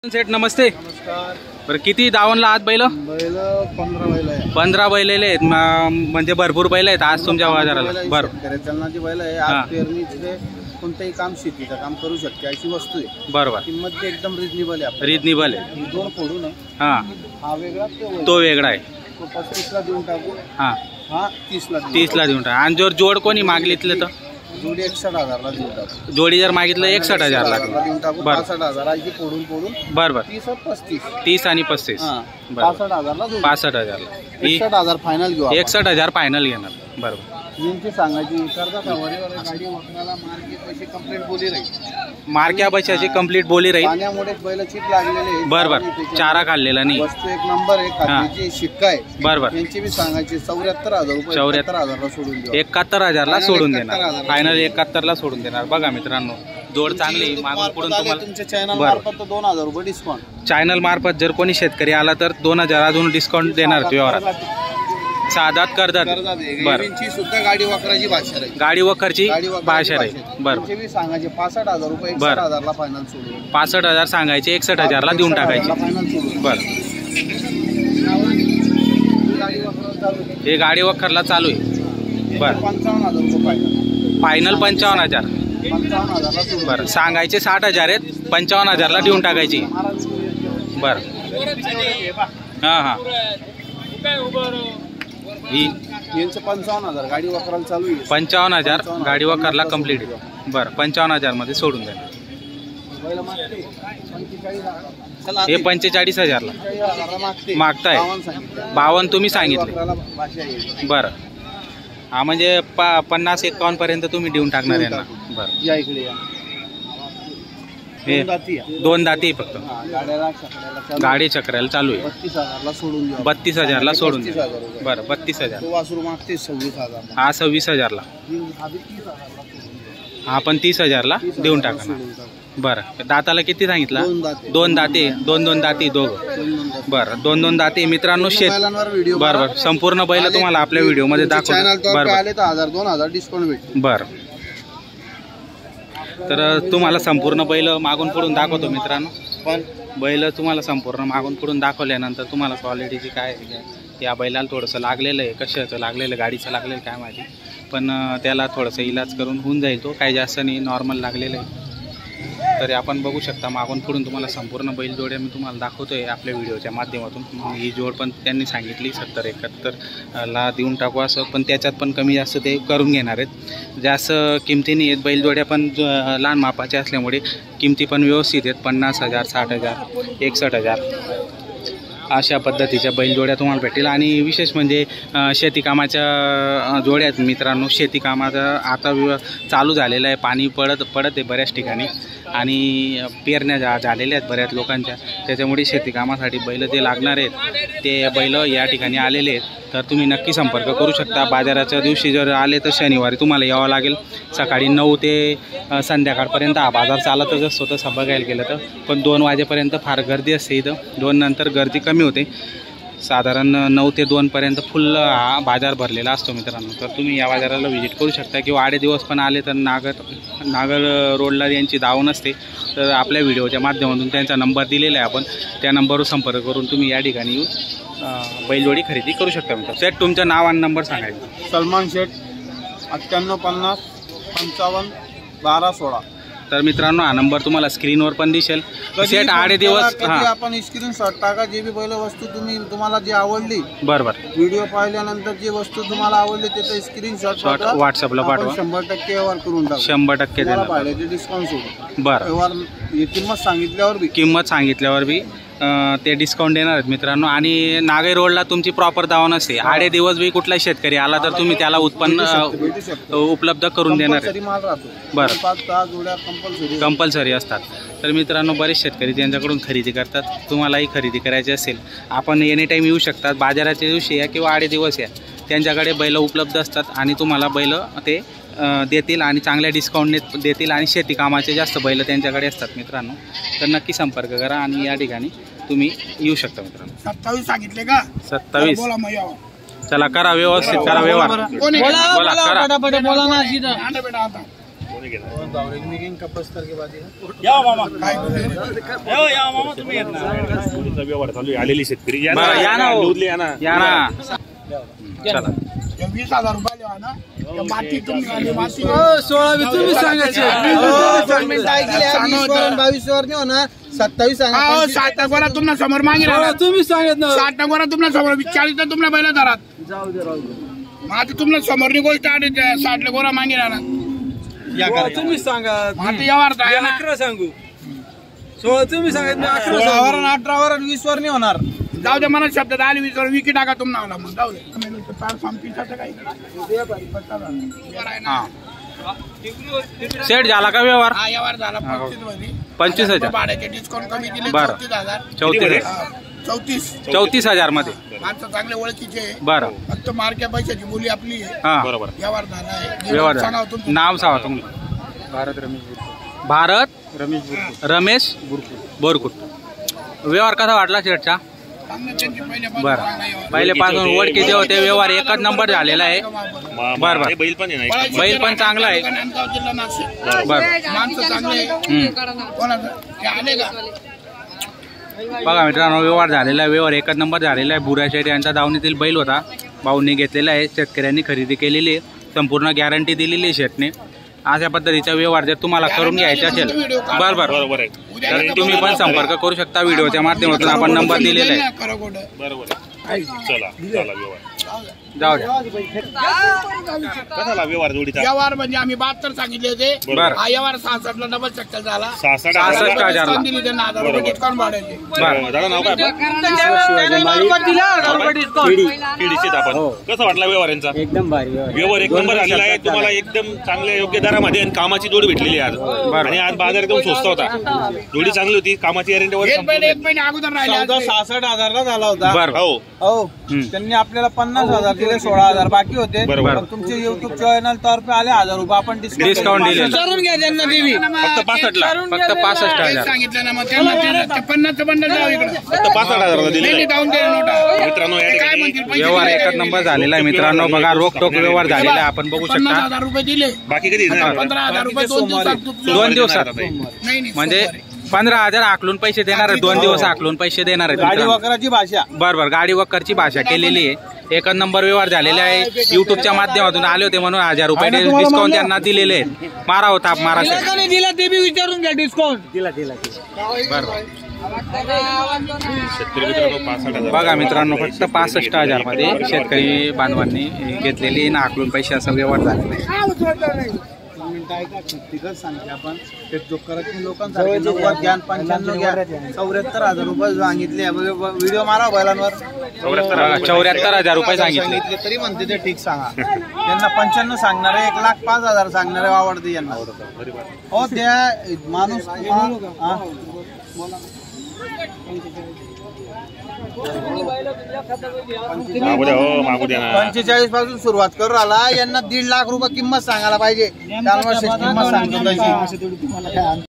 सेठ नमस्ते। नमस्कार। बरं किती दावणला आहात बैल? 15 बैल आहे। 15 बैलेले आहेत म्हणजे भरपूर बैल आहेत आज तुमच्या बाजाराला। बरं शेतकऱ्याची बैल आहे। आज पेरणीचे कोणतेही काम शेतीचं काम करू शकते अशी वस्तू आहे। बरोबर। किंमत एकदम रिजनेबल आहे। रिजनेबल आहे। दोन फोडून आहे। हा वेगळा तो वेगळा आहे। तो 35 ला देऊन टाकू। हा 30 ला देऊन टाकू। आणि जर जोड कोणी मागितलं तर जोडी 61,000 ला देऊन टाकू। जोडी जर मागितलं 61,000 ला देऊन टाकू। 65,000 फोडून बरोबर। 30 आणि 35 65,000 ला देऊ। 65,000 ला 61,000 फायनल घेऊ। 61,000 फायनल घेणार। बरोबर। यांची सांगायची करता गाडी वखराला मार्के पैसे कंप्लीट बोली राहील। मार्क्या पैशाची कंप्लीट बोली राहील। पाण्यामुळे बैल चीक लागलेले। बरोबर। चारा खाल्लेला नाही। वस्तू एक नंबर आहे। खात्याची शिक्का आहे। बरोबर। यांची बी सांगायची 74,000 रुपये। 74,000 ला सोडून देऊ। 71,000 ला सोडून देणार। फायनल 71 ला सोडून देणार। बघा मित्रांनो जोड चांगली मागून पुढून तुम्हाला तुमच्या चॅनल मार्फत 2,000 रुपये डिस्काउंट। चॅनल मार्फत जर कोणी शेतकरी आला तर 2,000 अजून डिस्काउंट देणार व्यवहारात। साधात करतात। बरं। सुद्धा गाडी वखराची भाषा आहे। गाडी वखरची भाषा आहे। बरं। सांगायचे 65,000 रुपये। 61,000 ला फायनल सोडून। 65,000 सांगायचे 61,000 ला देऊन टाकायचे। बरं। हे गाडी वखरला चालू आहे। बरं। 55,000 रुपये फायनल 55,000। 55,000 बरं। सांगायचे 60,000 आहेत 55,000 ला देऊन टाकायची। बरं। हां हां यांचं 55,000 गाडी वखराला चालू आहे। 55,000 गाडी वखरला कंप्लीट आहे। बरं 55,000 मध्ये सोडून द्या। हे 45,000 ला मागताय। 52 तुम्ही सांगितले। बरं। हा म्हणजे 50-51 पर्यंत तुम्ही देऊन टाकणार यांना। बरं। या इकडे या। हे दोन दाती फक्त। गाडी चक्राला चालू आहे। 32,000 ला सोडून द्या। 32,000 ला सोडून द्या। बरं 32,000। वासरू मागते 26,000। हा 26,000 ला। हा पण 30,000 ला देऊन टाका। बरं। दाताला किती सांगितला? दोन दाते। दोन दाती दोघं। बरं 2 दाते मित्रांनो शेत। बरोबर। संपूर्ण बैल तुम्हाला आपल्या व्हिडिओ मध्ये दाखवतो। बरं 2,000 डिस्काउंट भेटेल। बरं। तर तुम्हाला संपूर्ण बैल मागून पुढून दाखवतो मित्रांनो। बैल तुम्हाला संपूर्ण मागून पुढून दाखवल्यानंतर तुम्हाला क्वालिटीची काय या बैलाला थोडंसं लागलेलं आहे। कशाचं लागलेलं गाडीचं लागलेलं काय माहिती पण त्याला थोडंसं इलाज करून होऊन जाईल। तो काही जास्त नाही नॉर्मल लागलेलं आहे। तरी आपण बघू शकता मागून पुढून तुम्हाला संपूर्ण बैल जोड्या मी तुम्हाला दाखवतोय आपल्या व्हिडिओच्या माध्यमातून। ही जोड पण त्यांनी सांगितली 70-71 ला देऊन टाकू असं पण त्याच्यात पण कमी जास्त ते करून घेणार आहेत। जास्त किमतीने आहेत बैल जोड्या पण लहान मापाचे असल्यामुळे किमती पण व्यवस्थित आहेत। 50,000 60,000 61,000 अशा पद्धतीच्या बैलजोड्या तुम्हाला भेटेल। आणि विशेष म्हणजे शेतीकामाच्या जोड्यात मित्रांनो। शेतीकामाचा आता चालू झालेलं आहे। पाणी पडत आहे बऱ्याच ठिकाणी आणि पेरण्या झालेल्या आहेत बऱ्याच लोकांच्या। त्याच्यामुळे शेतीकामासाठी बैल जे लागणार आहेत ते बैल या ठिकाणी आलेले आहेत। तर तुम्ही नक्की संपर्क करू शकता। बाजाराच्या दिवशी जर आले तर शनिवारी तुम्हाला यावं लागेल। सकाळी 9 ते संध्याकाळपर्यंत हा बाजार चालतच असतो तसं बघायला गेलं तर। पण 2 वाजेपर्यंत फार गर्दी असते इथं। 2 नंतर गर्दी कमी होते। साधारण 9 ते 2 पर्यंत फुल हा बाजार भरलेला असतो मित्रांनो। तर तुम्ही या बाजाराला व्हिजिट करू शकता किंवा आडे दिवस पण आले तर नागर रोडला यांची दावण असते। तर आपल्या व्हिडिओच्या माध्यमातून त्यांचा नंबर दिलेला आहे आपण त्या नंबरवर संपर्क करून तुम्ही या ठिकाणी येऊन बैलजोडी खरेदी करू शकता मित्रांनो। सेठ तुमचं नाव आणि नंबर सांगायचं। सलमान शेठ 9850 55 12 16। तर मित्रांनो हा नंबर तुम्हाला स्क्रीनवर पण दिसेल। सेट आडे दिवस आपण स्क्रीनशॉट टाका जे बी बैल वस्तू तुम्हाला जी आवडली। बरोबर। व्हिडिओ पाहिल्यानंतर जी वस्तू तुम्हाला आवडली त्याचा स्क्रीनशॉट व्हॉट्सअपला पाठवा। 100% व्यवहार करून टाकू। 100% देणार। डिस्काउंट सोडू। बरं। व्यवहार किंमत सांगितल्यावर बी ते डिस्काउंट देणार आहेत मित्रांनो। आणि नागई रोडला तुमची प्रॉपर दावा नसते। आडे दिवस बी कुठलाही शेतकरी आला तर तुम्ही त्याला उत्पन्न उपलब्ध करून देणार आहे। बरं कंपल्सरी असतात। तर मित्रांनो बरेच शेतकरी त्यांच्याकडून खरेदी करतात। तुम्हालाही खरेदी करायची असेल आपण एनी टाईम येऊ शकतात। बाजाराच्या दिवशी या किंवा आडे दिवस या त्यांच्याकडे बैल उपलब्ध असतात आणि तुम्हाला बैल ते देतील आणि चांगल्या डिस्काउंट देतील आणि शेती कामाचे जास्त बैल त्यांच्याकडे असतात मित्रांनो। तर नक्की संपर्क करा आणि या ठिकाणी तुम्ही येऊ शकता मित्रांनो। 27 सांगितले का? 27 चला करा व्यवस्थित करा व्यवहार। बोला करा। व्यवहार चालू आहे. आलेली शेतकरी या बरं, या ना हो. दूधले या ना. या ना चला 20,000 रुपये लेवा ना माती तुम्ही आली माती 16 बी तुम्ही सांगायचे 22 वर नाही होणार 27 सांगा 60 गोरा तुम्हाला समोर मागे राहणार तुम्ही सांगत ना 60 गोरा तुम्हाला समोर 40 तर तुम्हाला पहिला धरात जाऊ दे राहू दे मग आता तुम्हाला समोरची गोष्ट आणि 60 गोरा मागे राहणार तुम्ही सांगा आता यावर आहे ना 11 सांगू 16 तुम्ही सांगत 11 वर 18 वर 20 वर नाही होणार जाऊ दे मला शब्दात आली वीस विकी टाका तुम्हाला मग जाऊ दे हा सेट झाला का व्यवहार हा यावर झाला 25,000 भाड्याचे डिस्काउंट कमी दिले बरं. 34,000 34 34 34,000 मध्ये माणसं चांगले ओळखीचे आहे. बरं फक्त मार्क्या पैशाची बोली आपली आहे हा बरोबर. यावर झाला आहे व्यवहार सांगा झाला. तुमचं. नाव सांगा तुमचं भारत रमेश बोरकुट व्यवहार कसा वाटला शेटचा चांगलं त्यांची पहिल्यापासून बरं चांगला व्यवहार. पहिलेपासून ओळखी जे होते व्यवहार एकच नंबर झालेला आहे बरं. हे बैल पण आहे ना. पळायची बैल पण चांगला आहे. नांदगाव जिल्हा नाशिक बरं माणसं चांगले आहे. कोणाचं ते आले का बघा मित्रांनो व्यवहार झालेला आहे व्यवहार एकच नंबर झालेला आहे बुरा शेट यांचा दावणीतील बैल होता भाऊंनी घेतलेला आहे शेतकऱ्यांनी खरेदी केलेली आहे संपूर्ण गॅरंटी दिलेली आहे शेटने अशा पद्धतीचा व्यवहार जर तुम्हाला करून घ्यायचा असेल बरं बरोबर आहे. तर तुम्ही पण संपर्क करू शकता व्हिडिओच्या माध्यमातून आपण नंबर दिलेला आहे खरं खोटं. बरोबर आहे. चला व्यवहार जाऊ द्या कसा झाला व्यवहार जोडीचा? व्यवहार म्हणजे आम्ही 72 सांगितले होते बरं. हा व्यवहार 66 ला डबल चक्कर झाला 66,000. 66,000 ला. दिली त्यांना 1000 रुपये डिस्काउंट भाड्याचे बरं दादा नाव काय आपलं? पिढीचे आपण कसा वाटला व्यवहार यांचा? एकदम भारी व्यवहार एक नंबर झालेला आहे तुम्हाला एकदम चांगल्या योग्य दरामध्ये आणि कामाची जोडी भेटलेली आहे आज आणि आज बाजार एकदम स्वस्त होता जोडी चांगली होती कामाची एक महिने अगोदर राहिले आज ते. 66,000 झाला होता बरं हो हो त्यांनी आपल्याला 50,000 दिले 16,000 बाकी होते बरोबर. पण तुमचे युट्यूब चॅनल तर्फे आले 1,000 रुपये आपण डिस्काउंट दिलेलं. करून घ्या त्यांना देवी फक्त 65 ला फक्त तेच 65,000 सांगितलं ना मग त्यांना ते 50चं बंडल जाऊ इकडं फक्त 65,000 दिलेलं आहे. जाऊन दे नोटा मित्रांनो या काय ठिकाणी म्हणतील पैसे व्यवहार दिले. एकच नंबर झालेला आहे मित्रांनो बघा रोखटोक व्यवहार झालेला आहे आपण बघू शकता 50,000 रुपये दिले बाकी कधी येणार? 15,000 रुपये 2 दिवसात दोन दिवसात नाही म्हणजे सोमवारी. 15,000 आकलून पैसे देणार आहे 2 दिवस आकलून पैसे देणार आहेत गाडी मित्रांनो. वगैरेची भाषा बरोबर गाडी वक्करची भाषा केलेली आहे एकच नंबर व्यवहार झालेला आहे युट्यूबच्या माध्यमातून आले होते म्हणून 1,000 रुपये डिस्काउंट त्यांना दिलेले आहेत मारा होता मारा दिला ते बी विचारून घ्या डिस्काउंट दिला बरोबर शेतकरी मित्रांनो 65,000 बघा मित्रांनो फक्त 65,000 मध्ये शेतकरी बांधवांनी घेतलेली ना आकलून पैसे असा व्यवहार झालेला आहे सांगते आपण ते जो करत लोकांसाठी 90 घ्या 95 घ्या 74,000 रुपये सांगितले व्हिडिओ मारा बैलांवर 74,000 रुपये सांगितले तरी म्हणते ते ठीक सांगा त्यांना 95 सांगणारे 1,05,000 सांगणारे आवडते यांना हो त्या माणूस मागू द्या ना 45 पासून सुरुवात करू आला यांना 1.5 लाख रुपये किंमत सांगायला पाहिजे त्यामुळे किंमत सांगतो